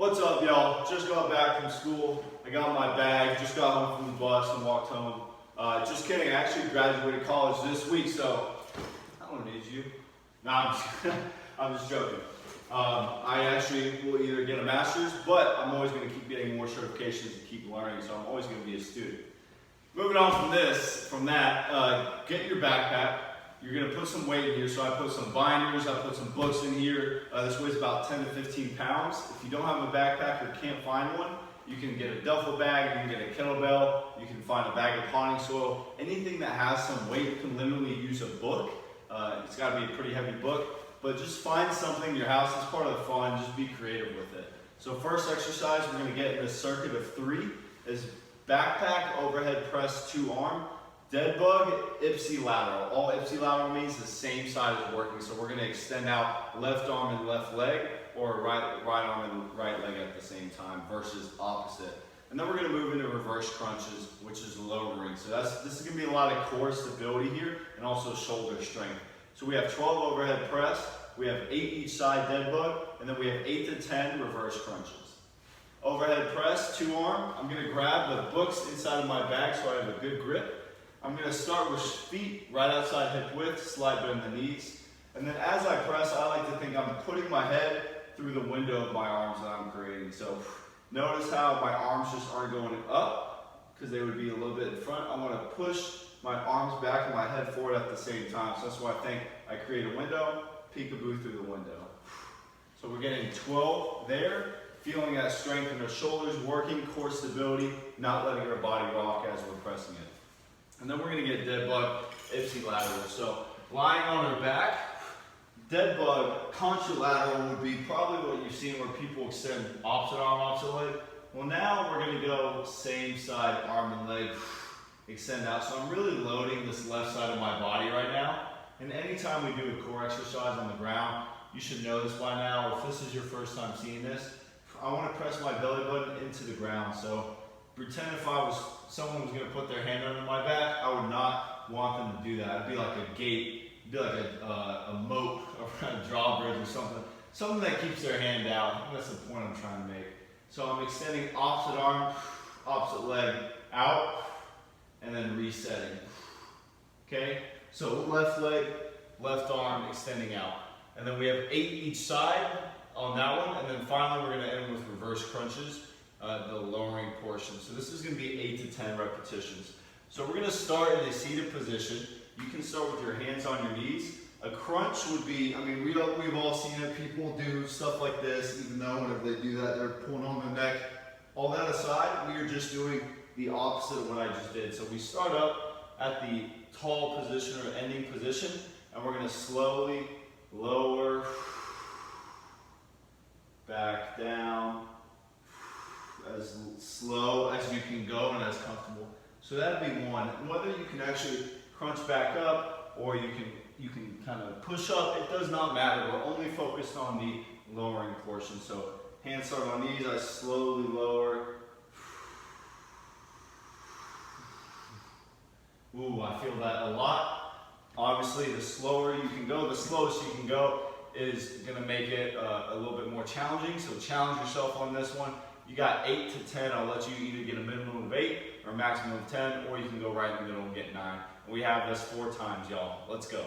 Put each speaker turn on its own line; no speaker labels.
What's up, y'all? Just got back from school. I got my bag, just got home from the bus and walked home. Just kidding, I actually graduated college this week, so I don't need you. Nah, I'm just joking. I actually will either get a master's, but I'm always going to keep getting more certifications and keep learning, so I'm always going to be a student. Moving on from that, get your backpack. You're going to put some weight in here, so I put some binders, I put some books in here. This weighs about 10 to 15 pounds. If you don't have a backpack or can't find one, you can get a duffel bag, you can get a kettlebell, you can find a bag of potting soil. Anything that has some weight, you can literally use a book. It's got to be a pretty heavy book, but just find something in your house. It's part of the fun. Just be creative with it. So first exercise we're going to get in a circuit of 3 is backpack, overhead press, 2 arm. Deadbug, Ipsilateral. All Ipsilateral means the same side is working, so we're going to extend out left arm and left leg, or right arm and right leg at the same time versus opposite. And then we're going to move into reverse crunches, which is lowering. So this is going to be a lot of core stability here and also shoulder strength. So we have 12 overhead press, we have 8 each side deadbug, and then we have 8 to 10 reverse crunches. Overhead press, 2 arm. I'm going to grab the books inside of my bag so I have a good grip. I'm going to start with feet right outside hip width, slide bend the knees. And then as I press, I like to think I'm putting my head through the window of my arms that I'm creating. So notice how my arms just aren't going up because they would be a little bit in front. I want to push my arms back and my head forward at the same time. So that's why I think I create a window, peekaboo through the window. So we're getting 12 there, feeling that strength in our shoulders, working core stability, not letting our body rock as we're pressing it. And then we're going to get deadbug, ipsilateral. So lying on our back, deadbug, contralateral would be probably what you've seen where people extend opposite arm, opposite leg. Well, now we're going to go same side, arm and leg, extend out. So I'm really loading this left side of my body right now. And anytime we do a core exercise on the ground, you should know this by now. If this is your first time seeing this, I want to press my belly button into the ground. So pretend if someone was going to put their hand under my back, I would not want them to do that. It'd be like a gate, it'd be like a moat around a drawbridge or something. Something that keeps their hand out. That's the point I'm trying to make. So I'm extending opposite arm, opposite leg out, and then resetting. Okay? So left leg, left arm, extending out. And then we have 8 each side on that one. And then finally we're going to end with reverse crunches. The lowering portion. So this is going to be 8 to 10 repetitions. So we're going to start in a seated position. You can start with your hands on your knees. A crunch would be, I mean, we've all seen it. People do stuff like this, even though whenever they do that, they're pulling on their neck. All that aside, we are just doing the opposite of what I just did. So we start up at the tall position or ending position, and we're going to slowly lower, back down, as slow as you can go and as comfortable. So that'd be one. And whether you can actually crunch back up or you can kind of push up, it does not matter. We're only focused on the lowering portion. So hands start on knees, I slowly lower. Ooh, I feel that a lot. Obviously, the slower you can go, the slowest you can go is going to make it a little bit more challenging. So challenge yourself on this one. You got 8 to 10, I'll let you either get a minimum of 8 or a maximum of 10, or you can go right in the middle and get 9. And we have this 4 times, y'all. Let's go.